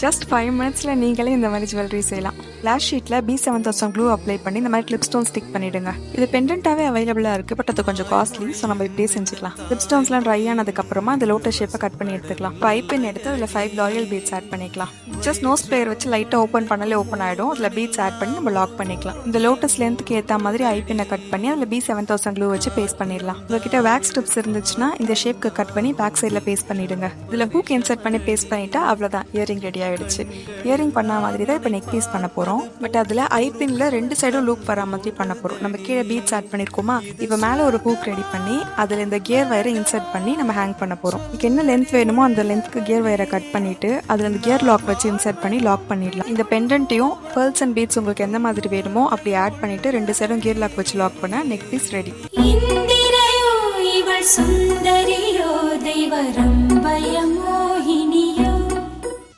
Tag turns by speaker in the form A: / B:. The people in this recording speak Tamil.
A: ஜஸ்ட் 5 மினிட்ஸில் நீங்களே இந்த மாதிரி ஜுவல்லரி செய்யலாம். கிளாஸ் ஷீட்டில் B7000 க்ளூ அப்ளை பண்ணி இந்த மாதிரி கிளிப் ஸ்டோன் ஸ்டிக் பண்ணிவிடுங்க. இது பெண்டன்ட்டாகவே அவைலபிளாக இருக்குது, பட் அது கொஞ்சம் காஸ்ட்லி. ஸோ நம்ம இப்படியே செஞ்சுக்கலாம். கிளிப் ஸ்டோன்ஸ்லாம் ட்ரை ஆனதுக்கப்புறமா அந்த லோட்டஸ் ஷேப்பை கட் பண்ணி எடுத்துக்கலாம். பைப்பின் எடுத்து அதில் 5 லாயல் பீட்ஸ் ஆட் பண்ணிக்கலாம். ஜஸ்ட் நோஸ் பிளேயர் வச்சு லைட்டாக ஓப்பன் பண்ணாலே ஓப்பன் ஆகிடும். அதில் பீட்ஸ் ஆட் பண்ணி நம்ம லாக் பண்ணிக்கலாம். இந்த லோட்டஸ் லென்த்துக்கு ஏற்ற மாதிரி ஐப்பினை கட் பண்ணி அதில் B7000 க்ளூ வச்சு பேஸ்ட் பண்ணிடலாம். உங்ககிட்ட வேக்ஸ் டிப்ஸ் இருந்துச்சுன்னா இந்த ஷேப்க்கு கட் பண்ணி பேக் சைடில் பேஸ்ட் பண்ணிவிடுங்க. இதில் ஹூக் இன்சர்ட் பண்ணி பேஸ்ட் பண்ணிட்டா அவ்வளோதான், இயரிங் ரெடி ஆகிடுச்சு. இயரிங் பண்ண மாதிரி தான் இப்போ நெக் பீஸ் பண்ண போகிறோம். பட் அதில் ஐப்பின்ல 2 சைடும் லூப் வர மாதிரி பண்ண போகிறோம். நம்ம கீழே பீட்ஸ் ஆட் பண்ணியிருக்கோமா, இப்போ மேலே ஒரு ஹூக் ரெடி பண்ணி அதில் இந்த கியர் வயரை இன்சர்ட் பண்ணி நம்ம ஹேங் பண்ண போகிறோம். இதுக்கு என்ன லென்த் வேணுமோ அந்த லென்த்துக்கு கியர் வயரை கட் பண்ணிவிட்டு அதில் இந்த கியர் லாக் வச்சு இன்சர்ட் பண்ணி லாக் பண்ணிடலாம். இந்த பெண்டன்ட்டையும் பேர்ல்ஸ் அண்ட் பீட்ஸ் உங்களுக்கு எந்த மாதிரி வேணுமோ அப்படி ஆட் பண்ணிவிட்டு 2 சைடும் கியர் லாக் வச்சு லாக் பண்ண நெக் பீஸ் ரெடி.
B: சுந்தரியோ தெய்வரம் பயமோ